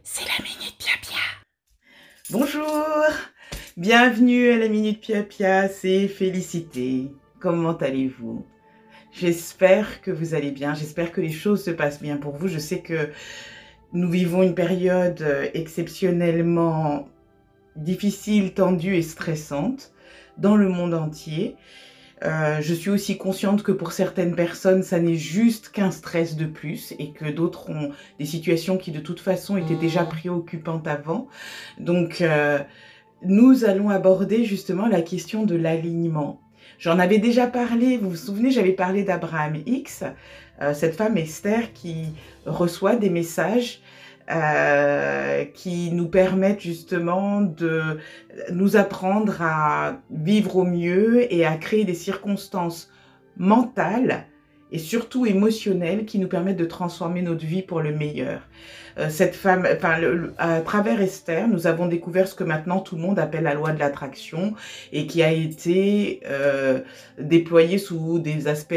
c'est la Minute Pia Pia. Bonjour, bienvenue à la Minute Pia Pia, c'est Félicité. Comment allez-vous? J'espère que vous allez bien, j'espère que les choses se passent bien pour vous. Je sais que nous vivons une période exceptionnellement difficile, tendue et stressante dans le monde entier. Je suis aussi consciente que pour certaines personnes, ça n'est juste qu'un stress de plus et que d'autres ont des situations qui de toute façon étaient déjà préoccupantes avant. Donc, nous allons aborder justement la question de l'alignement. J'en avais déjà parlé, vous vous souvenez, j'avais parlé d'Abraham Hicks, cette femme Esther qui reçoit des messages qui nous permettent justement de nous apprendre à vivre au mieux et à créer des circonstances mentales et surtout émotionnelles qui nous permettent de transformer notre vie pour le meilleur. Cette femme, à travers Esther, nous avons découvert ce que maintenant tout le monde appelle la loi de l'attraction et qui a été déployée sous des aspects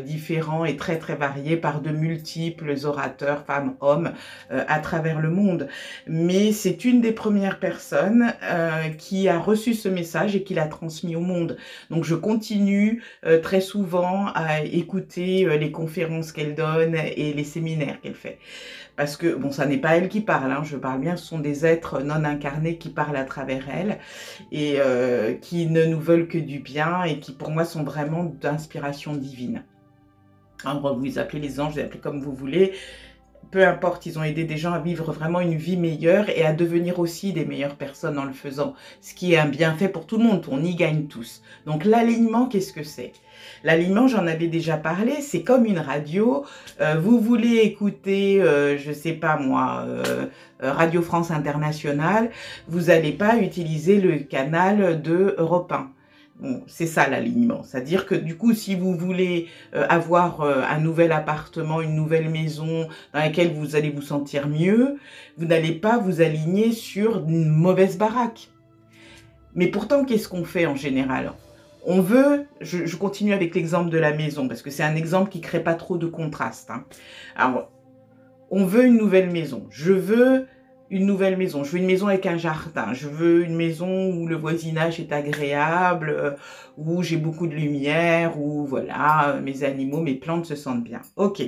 différents et très très variés par de multiples orateurs, femmes, hommes, à travers le monde. Mais c'est une des premières personnes qui a reçu ce message et qui l'a transmis au monde. Donc je continue très souvent à écouter les conférences qu'elle donne et les séminaires qu'elle fait. Parce que, bon, ça n'est pas elle qui parle, hein, je parle bien, ce sont des êtres non incarnés qui parlent à travers elle et qui ne nous veulent que du bien et qui, pour moi, sont vraiment d'inspiration divine. Alors, vous les appelez les anges, vous les appelez comme vous voulez. Peu importe, ils ont aidé des gens à vivre vraiment une vie meilleure et à devenir aussi des meilleures personnes en le faisant. Ce qui est un bienfait pour tout le monde, on y gagne tous. Donc l'alignement, qu'est-ce que c'est? L'alignement, j'en avais déjà parlé, c'est comme une radio. Vous voulez écouter, je sais pas moi, Radio France Internationale, vous n'allez pas utiliser le canal de Europe 1. Bon, c'est ça l'alignement, c'est-à-dire que du coup, si vous voulez avoir un nouvel appartement, une nouvelle maison dans laquelle vous allez vous sentir mieux, vous n'allez pas vous aligner sur une mauvaise baraque. Mais pourtant, qu'est-ce qu'on fait en général? On veut, je continue avec l'exemple de la maison, parce que c'est un exemple qui ne crée pas trop de contraste. Hein. Alors, on veut une nouvelle maison. Je veux une nouvelle maison. Je veux une maison avec un jardin. Je veux une maison où le voisinage est agréable, où j'ai beaucoup de lumière, où voilà, mes animaux, mes plantes se sentent bien. Ok.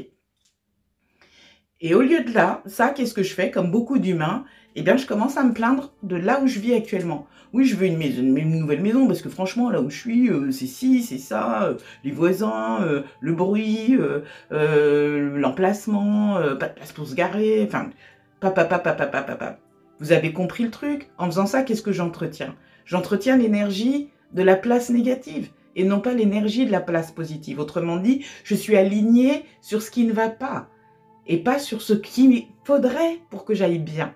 Et au lieu de là, ça, qu'est-ce que je fais? Comme beaucoup d'humains, eh bien, je commence à me plaindre de là où je vis actuellement. Oui, je veux une maison, une nouvelle maison, parce que franchement, là où je suis, c'est ci, c'est ça, les voisins, le bruit, l'emplacement, pas de place pour se garer, enfin, papa. Vous avez compris le truc? En faisant ça, qu'est-ce que j'entretiens? J'entretiens l'énergie de la place négative et non pas l'énergie de la place positive. Autrement dit, je suis alignée sur ce qui ne va pas et pas sur ce qu'il faudrait pour que j'aille bien.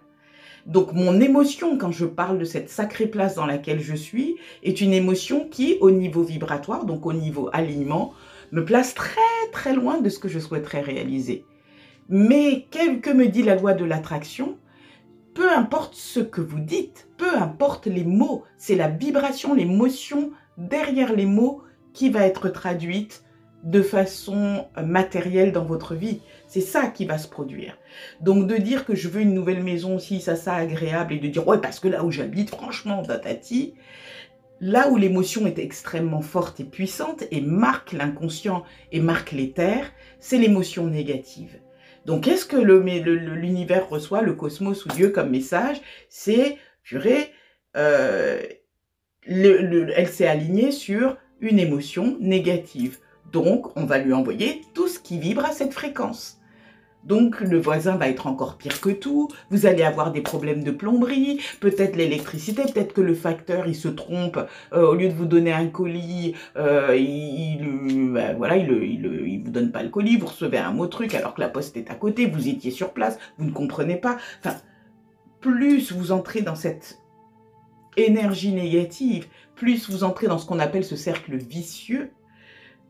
Donc mon émotion, quand je parle de cette sacrée place dans laquelle je suis, est une émotion qui, au niveau vibratoire, donc au niveau alignement, me place très très loin de ce que je souhaiterais réaliser. Mais que me dit la loi de l'attraction? Peu importe ce que vous dites, peu importe les mots, c'est la vibration, l'émotion derrière les mots qui va être traduite de façon matérielle dans votre vie. C'est ça qui va se produire. Donc de dire que je veux une nouvelle maison, si ça agréable, et de dire ouais parce que là où j'habite, franchement, tatati, là où l'émotion est extrêmement forte et puissante et marque l'inconscient et marque l'éther, c'est l'émotion négative. Donc qu'est-ce que l'univers reçoit, le cosmos ou Dieu comme message? C'est, purée, elle s'est alignée sur une émotion négative. Donc, on va lui envoyer tout ce qui vibre à cette fréquence. Donc, le voisin va être encore pire que tout. Vous allez avoir des problèmes de plomberie, peut-être l'électricité, peut-être que le facteur, il se trompe. Au lieu de vous donner un colis, il vous donne pas le colis, vous recevez un autre truc alors que la poste est à côté, vous étiez sur place, vous ne comprenez pas. Enfin, plus vous entrez dans cette énergie négative, plus vous entrez dans ce qu'on appelle ce cercle vicieux,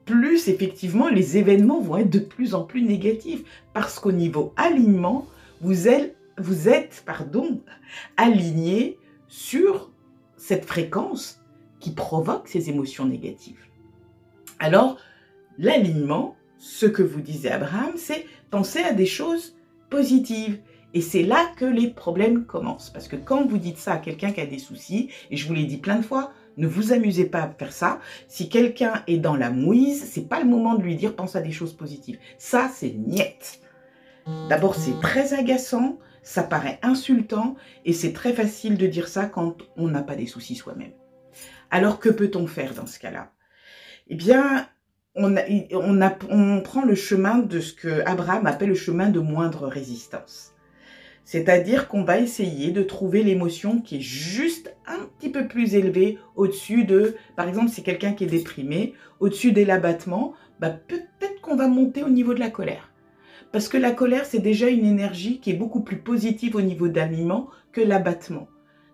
plus effectivement les événements vont être de plus en plus négatifs parce qu'au niveau alignement, vous êtes aligné sur cette fréquence qui provoque ces émotions négatives. Alors, l'alignement, ce que vous disait Abraham, c'est penser à des choses positives Et c'est là que les problèmes commencent. Parce que quand vous dites ça à quelqu'un qui a des soucis, et je vous l'ai dit plein de fois, ne vous amusez pas à faire ça. Si quelqu'un est dans la mouise, c'est pas le moment de lui dire pense à des choses positives. Ça, c'est niet. D'abord, c'est très agaçant, ça paraît insultant, et c'est très facile de dire ça quand on n'a pas des soucis soi-même. Alors, que peut-on faire dans ce cas-là? Eh bien, on prend le chemin de ce que Abraham appelle le chemin de moindre résistance. C'est-à-dire qu'on va essayer de trouver l'émotion qui est juste un petit peu plus élevée au-dessus de, par exemple, si quelqu'un qui est déprimé, au-dessus de l'abattement, bah, peut-être qu'on va monter au niveau de la colère. Parce que la colère, c'est déjà une énergie qui est beaucoup plus positive au niveau d'aliment que l'abattement.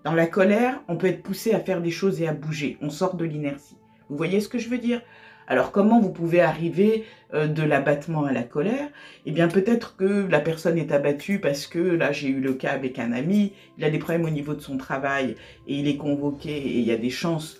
Dans la colère, on peut être poussé à faire des choses et à bouger. On sort de l'inertie. Vous voyez ce que je veux dire? Alors, comment vous pouvez arriver de l'abattement à la colère? Eh bien, peut-être que la personne est abattue parce que, là, j'ai eu le cas avec un ami, il a des problèmes au niveau de son travail et il est convoqué et il y a des chances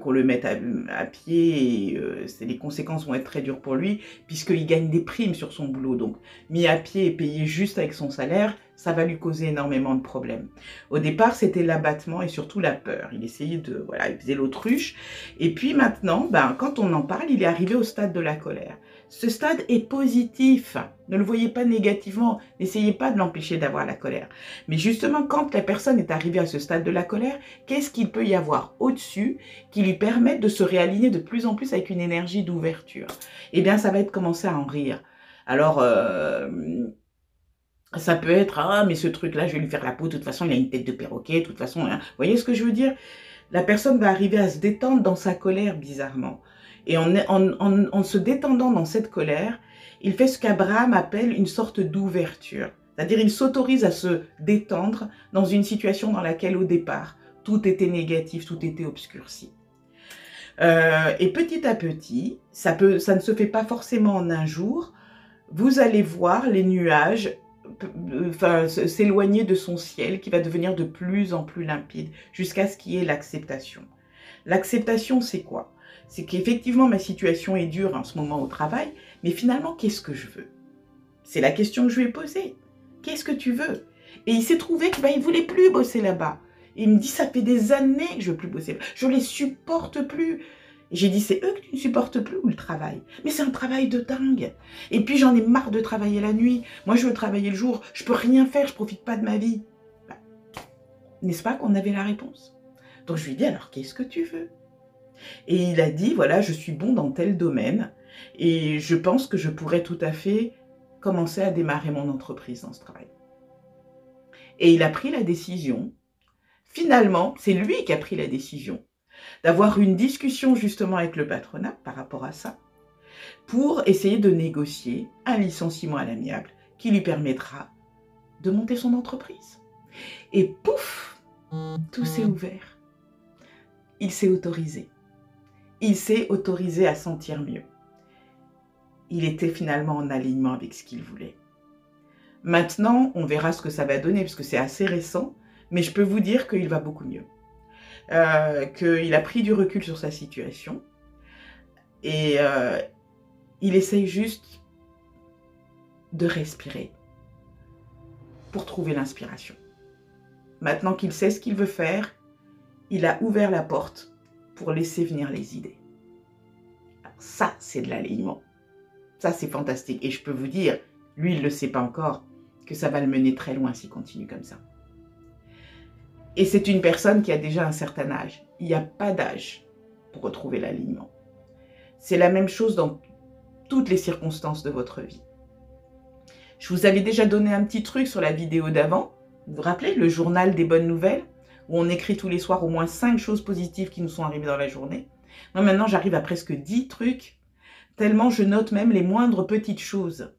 qu'on le mette à pied et les conséquences vont être très dures pour lui puisqu'il gagne des primes sur son boulot. Donc, mis à pied et payé juste avec son salaire, ça va lui causer énormément de problèmes. Au départ, c'était l'abattement et surtout la peur. Il essayait de, voilà, il faisait l'autruche. Et puis maintenant, ben, quand on en parle, il est arrivé au stade de la colère. Ce stade est positif. Ne le voyez pas négativement. N'essayez pas de l'empêcher d'avoir la colère. Mais justement, quand la personne est arrivée à ce stade de la colère, qu'est-ce qu'il peut y avoir au-dessus qui lui permette de se réaligner de plus en plus avec une énergie d'ouverture? Eh bien, ça va être commencer à en rire. Alors, ça peut être, ah, mais ce truc-là, je vais lui faire la peau, de toute façon, il a une tête de perroquet, de toute façon, hein. Vous voyez ce que je veux dire? La personne va arriver à se détendre dans sa colère, bizarrement. Et en se détendant dans cette colère, il fait ce qu'Abraham appelle une sorte d'ouverture. C'est-à-dire, il s'autorise à se détendre dans une situation dans laquelle, au départ, tout était négatif, tout était obscurci. Et petit à petit, ça ne se fait pas forcément en un jour, vous allez voir les nuages s'éloigner de son ciel qui va devenir de plus en plus limpide jusqu'à ce qu'il y ait l'acceptation. L'acceptation, c'est quoi? C'est qu'effectivement, ma situation est dure en ce moment au travail, mais finalement, qu'est-ce que je veux? C'est la question que je lui ai posée. Qu'est-ce que tu veux? Et il s'est trouvé qu'il ne voulait plus bosser là-bas. Il me dit, ça fait des années que je ne veux plus bosser. Je ne les supporte plus. J'ai dit, c'est eux que tu ne supportes plus ou le travail? Mais c'est un travail de dingue. Et puis, j'en ai marre de travailler la nuit. Moi, je veux travailler le jour. Je ne peux rien faire, je ne profite pas de ma vie. Bah, n'est-ce pas qu'on avait la réponse? Donc, je lui ai dit, alors, qu'est-ce que tu veux? Et il a dit, voilà, je suis bon dans tel domaine. Et je pense que je pourrais tout à fait commencer à démarrer mon entreprise dans ce travail. Et il a pris la décision. Finalement, c'est lui qui a pris la décision d'avoir une discussion justement avec le patronat par rapport à ça, pour essayer de négocier un licenciement à l'amiable qui lui permettra de monter son entreprise. Et pouf, tout s'est ouvert. Il s'est autorisé. Il s'est autorisé à sentir mieux. Il était finalement en alignement avec ce qu'il voulait. Maintenant, on verra ce que ça va donner, parce que c'est assez récent, mais je peux vous dire qu'il va beaucoup mieux. Qu'il a pris du recul sur sa situation et il essaye juste de respirer pour trouver l'inspiration. Maintenant qu'il sait ce qu'il veut faire, il a ouvert la porte pour laisser venir les idées. Alors ça, c'est de l'alignement. Ça, c'est fantastique. Et je peux vous dire, lui, il ne le sait pas encore, que ça va le mener très loin s'il continue comme ça. Et c'est une personne qui a déjà un certain âge. Il n'y a pas d'âge pour retrouver l'alignement. C'est la même chose dans toutes les circonstances de votre vie. Je vous avais déjà donné un petit truc sur la vidéo d'avant. Vous vous rappelez, le journal des bonnes nouvelles, où on écrit tous les soirs au moins 5 choses positives qui nous sont arrivées dans la journée. Moi, maintenant, j'arrive à presque 10 trucs, tellement je note même les moindres petites choses.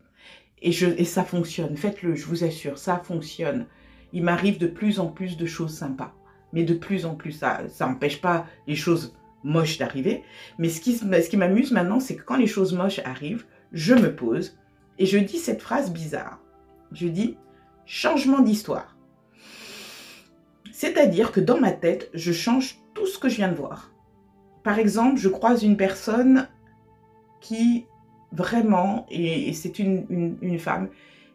Et ça fonctionne. Faites-le, je vous assure, ça fonctionne. Il m'arrive de plus en plus de choses sympas. Mais de plus en plus, ça n'empêche pas les choses moches d'arriver. Mais ce qui m'amuse maintenant, c'est que quand les choses moches arrivent, je me pose et je dis cette phrase bizarre. Je dis « changement d'histoire ». C'est-à-dire que dans ma tête, je change tout ce que je viens de voir. Par exemple, je croise une personne qui vraiment, et c'est une femme,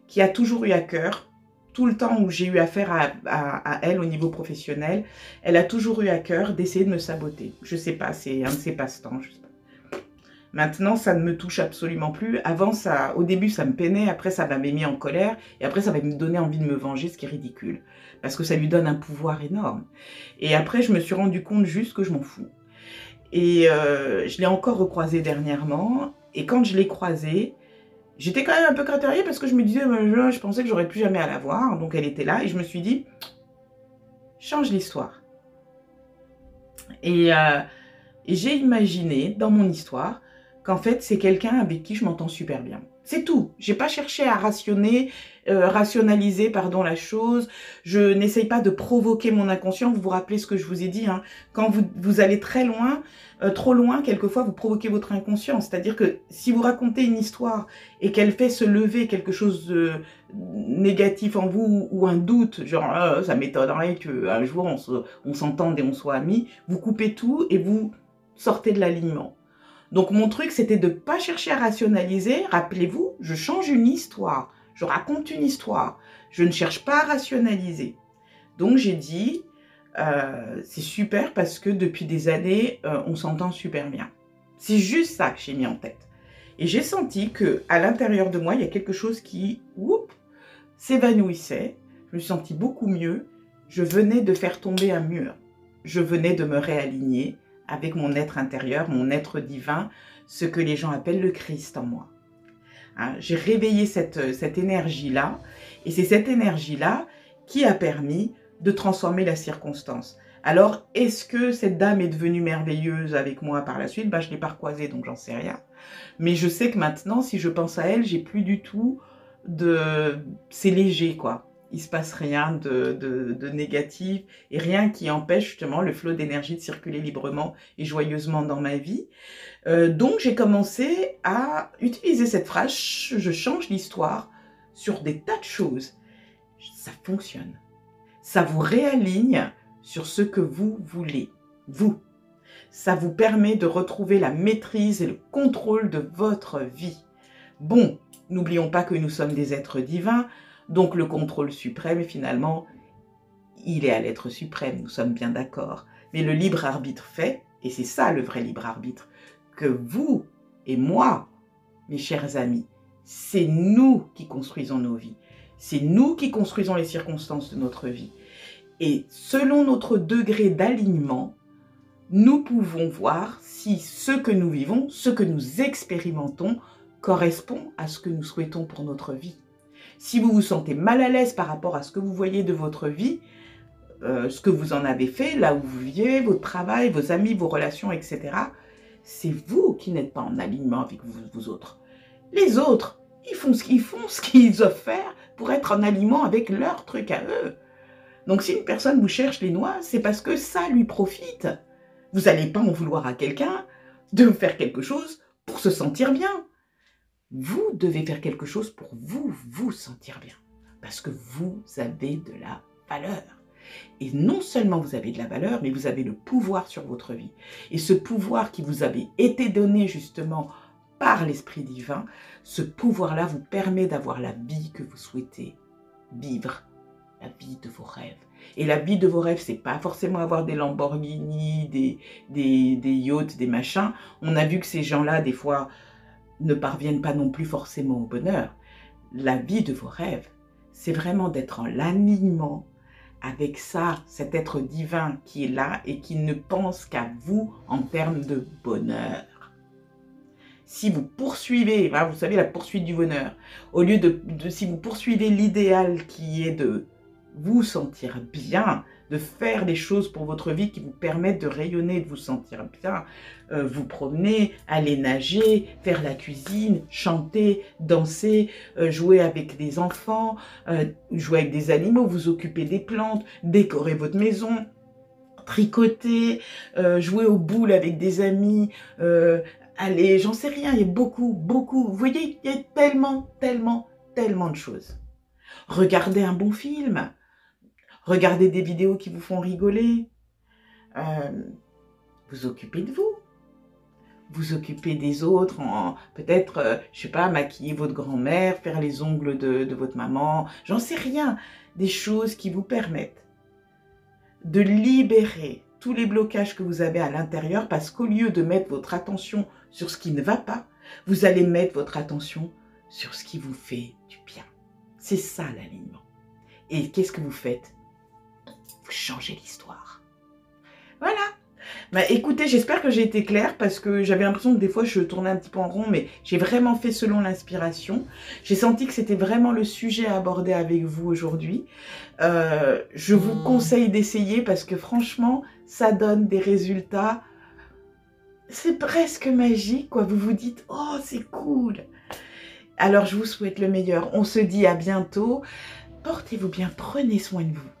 qui a toujours eu à cœur tout le temps où j'ai eu affaire à elle au niveau professionnel, elle a toujours eu à cœur d'essayer de me saboter. Je sais pas, c'est un de ses passe-temps, je sais pas. Maintenant, ça ne me touche absolument plus. Avant, au début, ça me peinait, après, ça m'avait mis en colère, et après, ça va me donner envie de me venger, ce qui est ridicule, parce que ça lui donne un pouvoir énorme. Et après, je me suis rendu compte juste que je m'en fous. Et je l'ai encore recroisée dernièrement, et quand je l'ai croisée, j'étais quand même un peu cratériée parce que je me disais, je pensais que j'aurais plus jamais à la voir, donc elle était là, et je me suis dit, change l'histoire. Et j'ai imaginé, dans mon histoire, qu'en fait, c'est quelqu'un avec qui je m'entends super bien. C'est tout. J'ai pas cherché à rationaliser, pardon, la chose. Je n'essaye pas de provoquer mon inconscient. Vous vous rappelez ce que je vous ai dit, hein. Quand vous allez très loin, trop loin, quelquefois, vous provoquez votre inconscient. C'est-à-dire que si vous racontez une histoire et qu'elle fait se lever quelque chose de négatif en vous ou un doute, genre ça m'étonnerait qu'un jour on s'entende et on soit amis, vous coupez tout et vous sortez de l'alignement. Donc mon truc, c'était de ne pas chercher à rationaliser. Rappelez-vous, je change une histoire, je raconte une histoire, je ne cherche pas à rationaliser. Donc j'ai dit, c'est super parce que depuis des années, on s'entend super bien. C'est juste ça que j'ai mis en tête. Et j'ai senti qu'à l'intérieur de moi, il y a quelque chose qui s'évanouissait. Je me suis sentie beaucoup mieux. Je venais de faire tomber un mur. Je venais de me réaligner avec mon être intérieur, mon être divin, ce que les gens appellent le Christ en moi. Hein, j'ai réveillé cette énergie-là, et c'est cette énergie-là qui a permis de transformer la circonstance. Alors, est-ce que cette dame est devenue merveilleuse avec moi par la suite? Je ne l'ai pas recroisée, donc j'en sais rien. Mais je sais que maintenant, si je pense à elle, j'ai plus du tout de... C'est léger, quoi. Il se passe rien de négatif et rien qui empêche justement le flot d'énergie de circuler librement et joyeusement dans ma vie. Donc j'ai commencé à utiliser cette phrase, je change l'histoire sur des tas de choses. Ça fonctionne. Ça vous réaligne sur ce que vous voulez, vous. Ça vous permet de retrouver la maîtrise et le contrôle de votre vie. Bon, n'oublions pas que nous sommes des êtres divins, donc le contrôle suprême, finalement, il est à l'être suprême, nous sommes bien d'accord. Mais le libre arbitre fait, et c'est ça le vrai libre arbitre, que vous et moi, mes chers amis, c'est nous qui construisons nos vies. C'est nous qui construisons les circonstances de notre vie. Et selon notre degré d'alignement, nous pouvons voir si ce que nous vivons, ce que nous expérimentons, correspond à ce que nous souhaitons pour notre vie. Si vous vous sentez mal à l'aise par rapport à ce que vous voyez de votre vie, ce que vous en avez fait, là où vous vivez, votre travail, vos amis, vos relations, etc., c'est vous qui n'êtes pas en alignement avec vous autres. Les autres, ils font ce qu'ils doivent faire pour être en alignement avec leur truc à eux. Donc si une personne vous cherche les noix, c'est parce que ça lui profite. Vous n'allez pas en vouloir à quelqu'un de faire quelque chose pour se sentir bien. Vous devez faire quelque chose pour vous sentir bien. Parce que vous avez de la valeur. Et non seulement vous avez de la valeur, mais vous avez le pouvoir sur votre vie. Et ce pouvoir qui vous avait été donné justement par l'Esprit divin, ce pouvoir-là vous permet d'avoir la vie que vous souhaitez vivre, la vie de vos rêves. Et la vie de vos rêves, c'est pas forcément avoir des Lamborghini, des yachts, des machins. On a vu que ces gens-là, des fois, ne parviennent pas non plus forcément au bonheur. La vie de vos rêves, c'est vraiment d'être en alignement avec ça, cet être divin qui est là et qui ne pense qu'à vous en termes de bonheur. Si vous poursuivez, vous savez, la poursuite du bonheur, au lieu si vous poursuivez l'idéal qui est de vous sentir bien, de faire des choses pour votre vie qui vous permettent de rayonner, de vous sentir bien, vous promener, aller nager, faire la cuisine, chanter, danser, jouer avec des enfants, jouer avec des animaux, vous occuper des plantes, décorer votre maison, tricoter, jouer aux boules avec des amis, allez, j'en sais rien, il y a beaucoup, vous voyez, il y a tellement de choses. Regardez un bon film, regardez des vidéos qui vous font rigoler, vous occupez de vous. vous occuper des autres, peut-être, je sais pas, maquiller votre grand-mère, faire les ongles de votre maman, j'en sais rien. Des choses qui vous permettent de libérer tous les blocages que vous avez à l'intérieur, parce qu'au lieu de mettre votre attention sur ce qui ne va pas, vous allez mettre votre attention sur ce qui vous fait du bien. C'est ça l'alignement. Et qu'est-ce que vous faites? Vous changez l'histoire. Voilà. Bah, écoutez, j'espère que j'ai été claire parce que j'avais l'impression que des fois je tournais un petit peu en rond, mais j'ai vraiment fait selon l'inspiration. J'ai senti que c'était vraiment le sujet à aborder avec vous aujourd'hui. Je vous conseille d'essayer parce que franchement, ça donne des résultats. C'est presque magique, quoi. Vous vous dites, oh, c'est cool. Alors, je vous souhaite le meilleur. On se dit à bientôt. Portez-vous bien, prenez soin de vous.